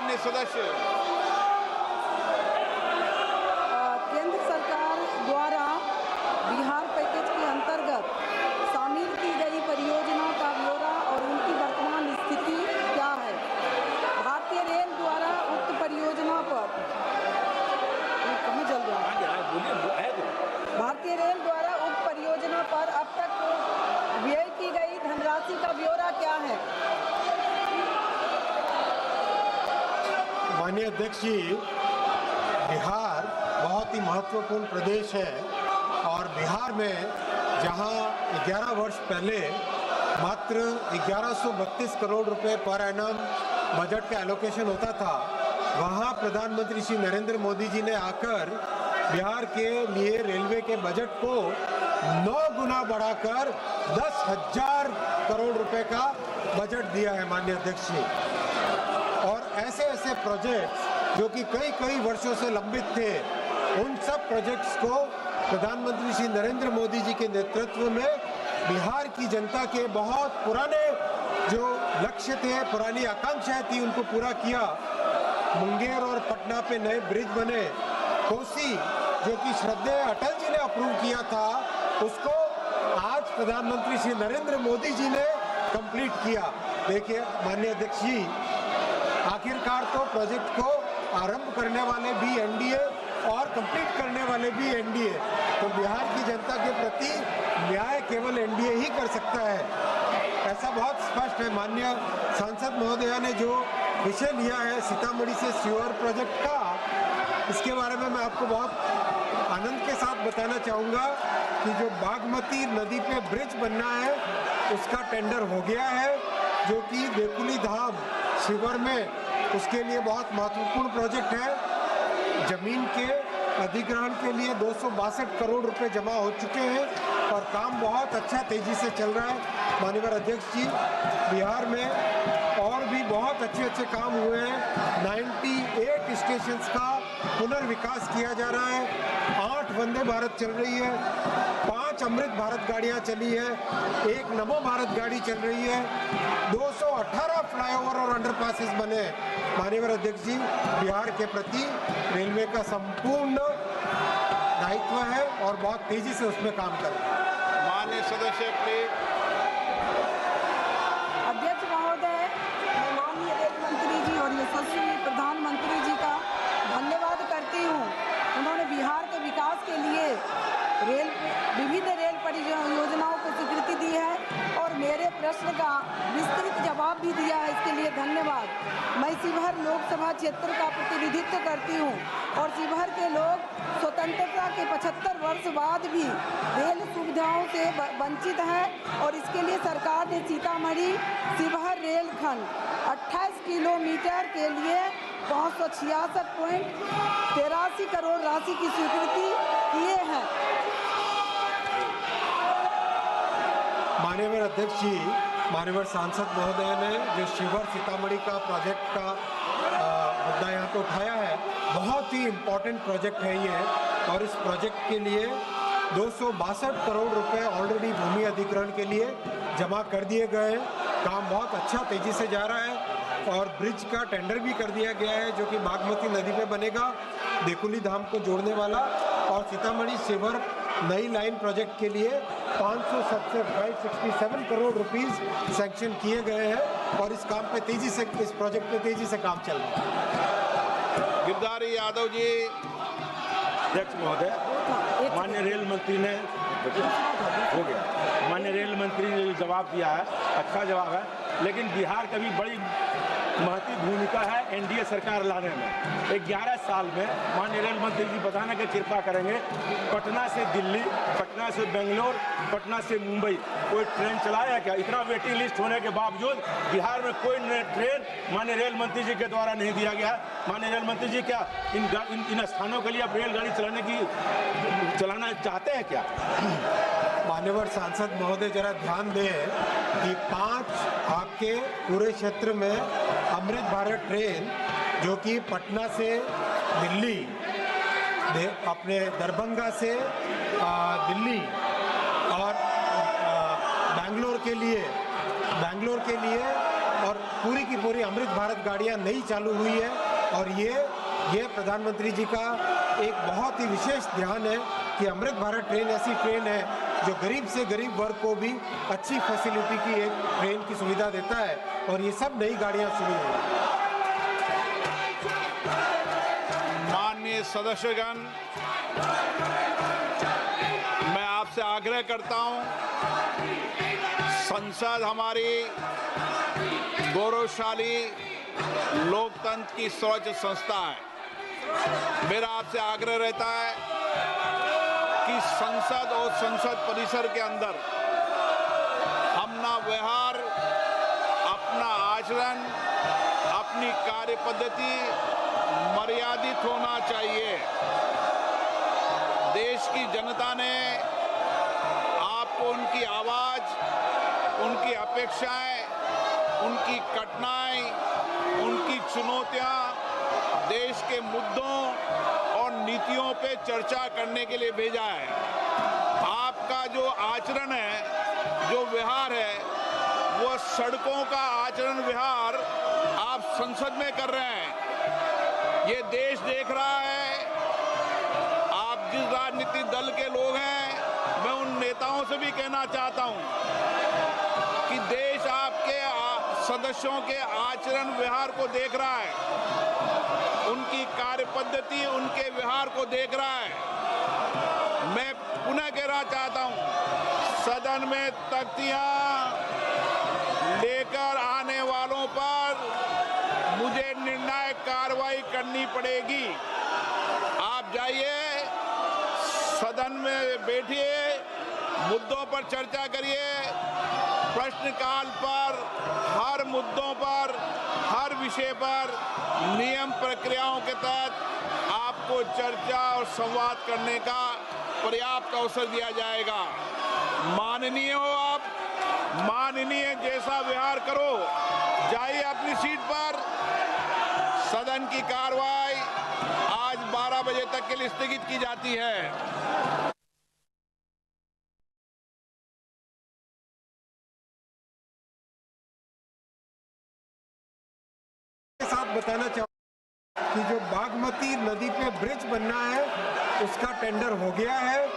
माननीय सदस्य। केंद्र सरकार द्वारा बिहार पैकेज के अंतर्गत शामिल की गई परियोजनाओं का ब्यौरा और उनकी वर्तमान स्थिति क्या है। भारतीय रेल द्वारा उक्त परियोजना पर भारतीय रेल द्वारा उक्त परियोजना पर अब तक व्यय की गई धनराशि का ब्यौरा क्या है। माननीय अध्यक्ष जी, बिहार बहुत ही महत्वपूर्ण प्रदेश है और बिहार में जहां 11 वर्ष पहले मात्र 1132 करोड़ रुपए पर एनम बजट का एलोकेशन होता था, वहां प्रधानमंत्री श्री नरेंद्र मोदी जी ने आकर बिहार के लिए रेलवे के बजट को 9 गुना बढ़ाकर 10,000 करोड़ रुपए का बजट दिया है माननीय अध्यक्ष जी। और ऐसे ऐसे प्रोजेक्ट्स जो कि कई वर्षों से लंबित थे, उन सब प्रोजेक्ट्स को प्रधानमंत्री श्री नरेंद्र मोदी जी के नेतृत्व में बिहार की जनता के बहुत पुराने जो लक्ष्य थे, पुरानी आकांक्षाएं थी, उनको पूरा किया। मुंगेर और पटना पे नए ब्रिज बने। कोसी जो कि श्रद्धेय अटल जी ने अप्रूव किया था, उसको आज प्रधानमंत्री श्री नरेंद्र मोदी जी ने कंप्लीट किया। देखिए माननीय अध्यक्ष जी, आखिरकार तो प्रोजेक्ट को आरंभ करने वाले भी एनडीए और कंप्लीट करने वाले भी एनडीए, तो बिहार की जनता के प्रति न्याय केवल एनडीए ही कर सकता है, ऐसा बहुत स्पष्ट है। माननीय सांसद महोदया ने जो विषय लिया है सीतामढ़ी से सीवर प्रोजेक्ट का, इसके बारे में मैं आपको बहुत आनंद के साथ बताना चाहूँगा कि जो बागमती नदी पे ब्रिज बनना है उसका टेंडर हो गया है, जो कि देकुली धाम शिवर में उसके लिए बहुत महत्वपूर्ण प्रोजेक्ट है। जमीन के अधिग्रहण के लिए 262 करोड़ रुपए जमा हो चुके हैं और काम बहुत अच्छा तेजी से चल रहा है। माननीय अध्यक्ष जी, बिहार में और भी बहुत अच्छे काम हुए हैं। 98 स्टेशंस का पुनर्विकास किया जा रहा है। 8 वंदे भारत चल रही है, 5 अमृत भारत गाड़ियां चली है, 1 नमो भारत गाड़ी चल रही है, 218 फ्लाईओवर और अंडरपासेस बने। माननीय अध्यक्ष जी, बिहार के प्रति रेलवे का संपूर्ण दायित्व है और बहुत तेजी से उसमें काम कर रहे हैं। माननीय सदस्य प्लीज। अध्यक्ष महोदय, मैं माननीय रेल मंत्री जी और यशस्वी प्रधानमंत्री जी का धन्यवाद करती हूँ। उन्होंने बिहार के विकास के लिए विभिन्न रेल परियोजनाओं को स्वीकृति दी है और मेरे प्रश्न का विस्तृत जवाब भी दिया है, इसके लिए धन्यवाद। मैं शिवहर लोकसभा क्षेत्र का प्रतिनिधित्व करती हूँ और शिवहर के लोग स्वतंत्रता के 75 वर्ष बाद भी रेल सुविधाओं से वंचित हैं और इसके लिए सरकार ने सीतामढ़ी शिवहर रेलखंड 28 किलोमीटर के लिए 566.83 करोड़ राशि की स्वीकृति किए हैं। माननीय अध्यक्ष जी, माननीय सांसद महोदय ने जो शिवहर सीतामढ़ी का प्रोजेक्ट का मुद्दा यहाँ पे उठाया है, बहुत ही इम्पोर्टेंट प्रोजेक्ट है ये, और इस प्रोजेक्ट के लिए 262 करोड़ रुपए ऑलरेडी भूमि अधिग्रहण के लिए जमा कर दिए गए हैं। काम बहुत अच्छा तेजी से जा रहा है और ब्रिज का टेंडर भी कर दिया गया है, जो कि बागमती नदी पे बनेगा, देकुली धाम को जोड़ने वाला। और सीतामढ़ी शिवहर नई लाइन प्रोजेक्ट के लिए 567 करोड़ रुपीस सैंक्शन किए गए हैं और इस काम पे तेजी से, इस प्रोजेक्ट पे तेजी से काम चल रहा है। गिरधारी यादव जी। अध्यक्ष महोदय, माननीय रेल मंत्री ने हो गया, माननीय रेल मंत्री ने जो जवाब दिया है अच्छा जवाब है, लेकिन बिहार का भी बड़ी महत्वपूर्ण भूमिका है एनडीए सरकार लाने में। 11 साल में माननीय रेल मंत्री जी बताने की कृपा करेंगे, पटना से दिल्ली, पटना से बेंगलोर, पटना से मुंबई कोई ट्रेन चलाया है क्या? इतना वेटिंग लिस्ट होने के बावजूद बिहार में कोई ट्रेन माननीय रेल मंत्री जी के द्वारा नहीं दिया गया। माननीय रेल मंत्री जी, क्या इन स्थानों के लिए आप रेलगाड़ी चलाना चाहते हैं क्या? मान्यवर सांसद महोदय, जरा ध्यान दें कि 5 आपके पूरे क्षेत्र में अमृत भारत ट्रेन जो कि पटना से दिल्ली, अपने दरभंगा से दिल्ली और बेंगलोर के लिए और पूरी की पूरी अमृत भारत गाड़ियां नई चालू हुई है। और ये प्रधानमंत्री जी का एक बहुत ही विशेष ध्यान है कि अमृत भारत ट्रेन ऐसी ट्रेन है जो गरीब से गरीब वर्ग को भी अच्छी फैसिलिटी की एक ट्रेन की सुविधा देता है। और ये सब नई गाड़ियां शुरू हुई। माननीय सदस्यगण, मैं आपसे आग्रह करता हूं, संसद हमारी गौरवशाली लोकतंत्र की सर्वोच्च संस्था है। मेरा आपसे आग्रह रहता है कि संसद और संसद परिसर के अंदर अपना व्यवहार, अपना आचरण, अपनी कार्य पद्धति मर्यादित होना चाहिए। देश की जनता ने आपको उनकी आवाज, उनकी अपेक्षाएं, उनकी कठिनाई, उनकी चुनौतियां, देश के मुद्दों और नीतियों पे चर्चा करने के लिए भेजा है। आपका जो आचरण है, जो व्यवहार है, वो सड़कों का आचरण व्यवहार आप संसद में कर रहे हैं। ये देश देख रहा है। आप जिस राजनीतिक दल के लोग हैं, मैं उन नेताओं से भी कहना चाहता हूं कि देश आपके सदस्यों के आचरण व्यवहार को देख रहा है, उनकी कार्य पद्धति, उनके व्यवहार को देख रहा है। मैं पुनः कहना चाहता हूं, सदन में तख्तियां लेकर आने वालों पर मुझे निर्णायक कार्रवाई करनी पड़ेगी। आप जाइए, सदन में बैठिए, मुद्दों पर चर्चा करिए। प्रश्नकाल पर हर मुद्दों पर, हर विषय पर नियम प्रक्रियाओं के तहत आपको चर्चा और संवाद करने का पर्याप्त अवसर दिया जाएगा। माननीय हो आप, माननीय जैसा व्यवहार करो। जाइए अपनी सीट पर। सदन की कार्रवाई आज 12 बजे तक के लिए स्थगित की जाती है। बताना चाहूँगा कि जो बागमती नदी पे ब्रिज बनना है उसका टेंडर हो गया है,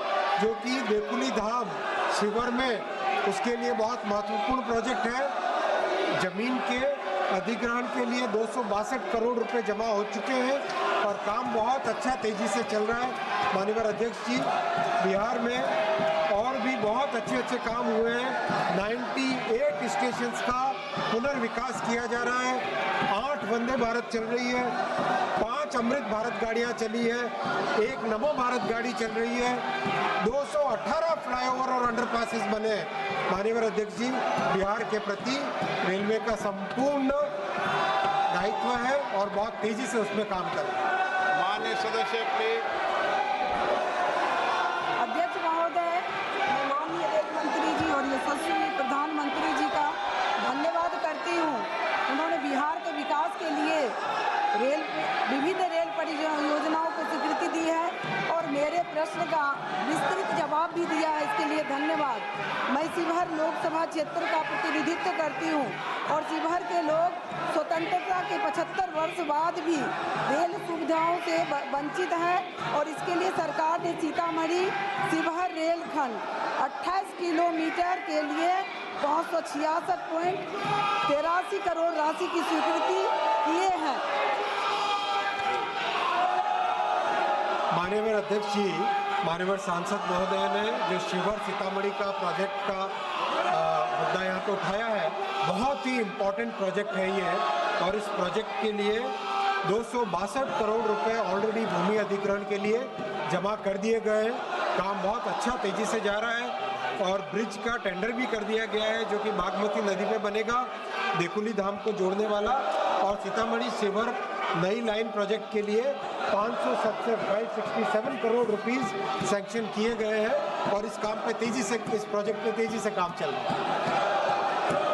जो कि देकुली धाम शिवर में उसके लिए बहुत महत्वपूर्ण प्रोजेक्ट है। जमीन के अधिग्रहण के लिए 262 करोड़ रुपए जमा हो चुके हैं और काम बहुत अच्छा तेजी से चल रहा है। माननीय अध्यक्ष जी, बिहार में और भी बहुत अच्छे काम हुए हैं। 98 स्टेशंस का पुनर्विकास किया जा रहा है। 8 वंदे भारत चल रही है, 5 अमृत भारत गाड़ियां चली है, 1 नमो भारत गाड़ी चल रही है, 218 फ्लाईओवर और अंडरपासेस बने। माननीय अध्यक्ष जी, बिहार के प्रति रेलवे का संपूर्ण दायित्व है और बहुत तेजी से उसमें काम कर रहे हैं। माननीय सदस्य प्लीज। अध्यक्ष महोदय, मैं माननीय रेल मंत्री जी और यशस्वी प्रधानमंत्री जी का धन्यवाद करती हूँ। उन्होंने बिहार के विकास के लिए विभिन्न रेल परियोजनाओं को स्वीकृति दी है और मेरे प्रश्न का विस्तृत जवाब भी दिया है, इसके लिए धन्यवाद। मैं शिवहर लोकसभा क्षेत्र का प्रतिनिधित्व करती हूँ और शिवहर के लोग स्वतंत्रता के 75 वर्ष बाद भी रेल सुविधाओं से वंचित हैं और इसके लिए सरकार ने सीतामढ़ी शिवहर रेलखंड 28 किलोमीटर के लिए 566.83 करोड़ राशि की स्वीकृति किए हैं। माननीय अध्यक्ष जी, माननीय सांसद महोदय ने जो शिवहर सीतामढ़ी का प्रोजेक्ट का मुद्दा यहाँ पे उठाया है, बहुत ही इम्पोर्टेंट प्रोजेक्ट है ये। और इस प्रोजेक्ट के लिए 262 करोड़ रुपए ऑलरेडी भूमि अधिग्रहण के लिए जमा कर दिए गए हैं। काम बहुत अच्छा तेजी से जा रहा है और ब्रिज का टेंडर भी कर दिया गया है, जो कि बागमती नदी पे बनेगा, देकुली धाम को जोड़ने वाला। और सीतामढ़ी शिवहर नई लाइन प्रोजेक्ट के लिए 567 करोड़ रुपीस सैंक्शन किए गए हैं और इस काम पे तेजी से, इस प्रोजेक्ट पे तेजी से काम चल रहा है।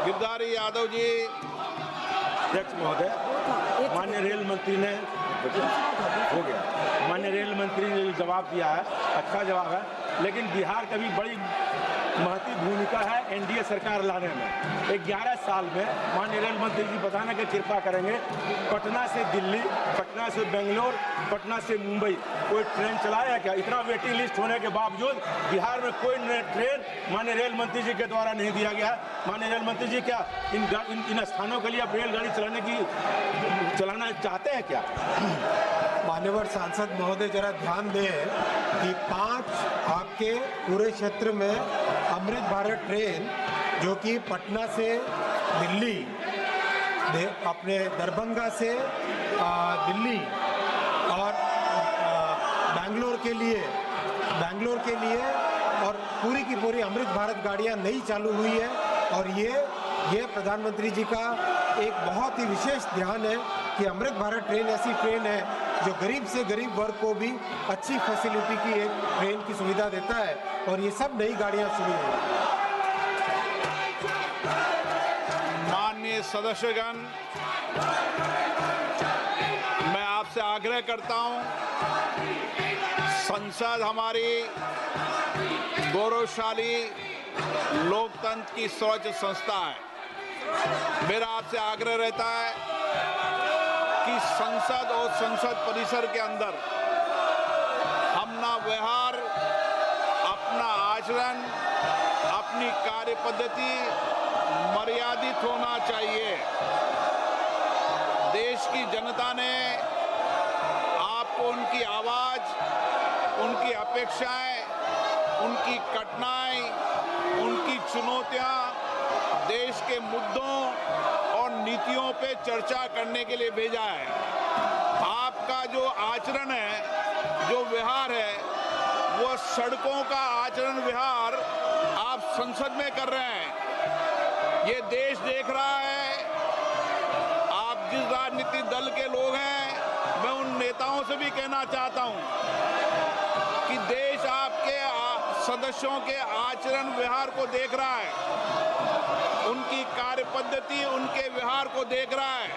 गिरधारी यादव जी। अध्यक्ष महोदय, माननीय रेल मंत्री ने हो गया, माननीय रेल मंत्री ने जो जवाब दिया है अच्छा जवाब है, लेकिन बिहार का भी बड़ी महती भूमिका है एनडीए सरकार लाने में। 11 साल में माननीय रेल मंत्री जी बताने की कृपा करेंगे, पटना से दिल्ली, पटना से बेंगलोर, पटना से मुंबई कोई ट्रेन चलाया है क्या? इतना वेटिंग लिस्ट होने के बावजूद बिहार में कोई ट्रेन माननीय रेल मंत्री जी के द्वारा नहीं दिया गया। माननीय रेल मंत्री जी क्या इन स्थानों के लिए आप रेलगाड़ी चलाना चाहते हैं क्या? मान्यवर सांसद महोदय जरा ध्यान दें कि 5 आपके पूरे क्षेत्र में अमृत भारत ट्रेन जो कि पटना से दिल्ली, अपने दरभंगा से दिल्ली और बेंगलोर के लिए और पूरी की पूरी अमृत भारत गाड़ियां नई चालू हुई है। और ये प्रधानमंत्री जी का एक बहुत ही विशेष ध्यान है कि अमृत भारत ट्रेन ऐसी ट्रेन है जो गरीब से गरीब वर्ग को भी अच्छी फैसिलिटी की एक ट्रेन की सुविधा देता है। और ये सब नई गाड़ियां शुरू हुई। माननीय सदस्यगण, मैं आपसे आग्रह करता हूं, संसद हमारी गौरवशाली लोकतंत्र की सर्वोच्च संस्था है। मेरा आपसे आग्रह रहता है कि संसद और संसद परिसर के अंदर अपना व्यवहार, अपना आचरण, अपनी कार्य पद्धति मर्यादित होना चाहिए। देश की जनता ने आपको उनकी आवाज, उनकी अपेक्षाएं, उनकी कठिनाई, उनकी चुनौतियां, देश के मुद्दों और नीतियों पे चर्चा करने के लिए भेजा है। आपका जो आचरण है, जो व्यवहार है, वो सड़कों का आचरण व्यवहार आप संसद में कर रहे हैं। ये देश देख रहा है। आप जिस राजनीतिक दल के लोग हैं, मैं उन नेताओं से भी कहना चाहता हूं कि देश आपके सदस्यों के आचरण व्यवहार को देख रहा है, उनकी कार्य पद्धति, उनके व्यवहार को देख रहा है।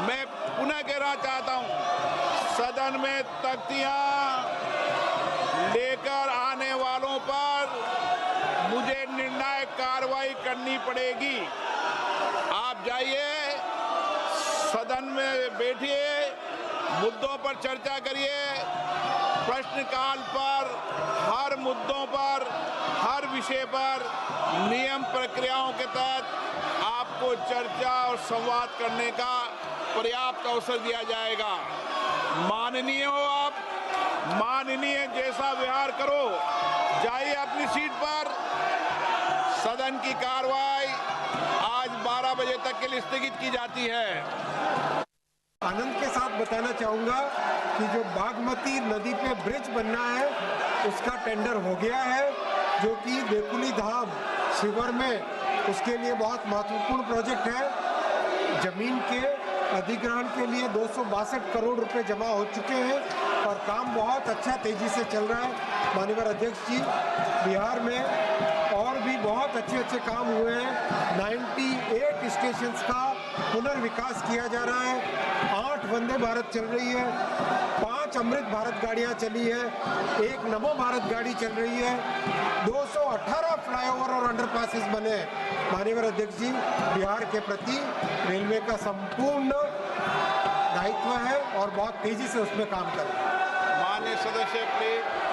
मैं पुनः कहना चाहता हूं, सदन में तख्तियां लेकर आने वालों पर मुझे निर्णायक कार्रवाई करनी पड़ेगी। आप जाइए, सदन में बैठिए, मुद्दों पर चर्चा करिए। प्रश्नकाल पर हर मुद्दों पर, हर विषय पर नियम प्रक्रियाओं के तहत आपको चर्चा और संवाद करने का पर्याप्त अवसर दिया जाएगा। माननीय हो आप, माननीय जैसा व्यवहार करो। जाइए अपनी सीट पर। सदन की कार्रवाई आज 12 बजे तक के लिए स्थगित की जाती है। आनंद के साथ बताना चाहूँगा कि जो बागमती नदी पे ब्रिज बनना है उसका टेंडर हो गया है, जो कि देकुली धाम शिवर में उसके लिए बहुत महत्वपूर्ण प्रोजेक्ट है। जमीन के अधिग्रहण के लिए 262 करोड़ रुपए जमा हो चुके हैं और काम बहुत अच्छा तेजी से चल रहा है। माननीय अध्यक्ष जी, बिहार में और भी बहुत अच्छे काम हुए हैं। 98 स्टेशंस का पुनर्विकास किया जा रहा है। 8 वंदे भारत चल रही है, 5 अमृत भारत गाड़ियां चली है, 1 नमो भारत गाड़ी चल रही है, 218 फ्लाईओवर और अंडरपासेस बने। माननीय अध्यक्ष जी, बिहार के प्रति रेलवे का संपूर्ण दायित्व है और बहुत तेजी से उसमें काम कर रहे हैं। माननीय सदस्य प्लीज।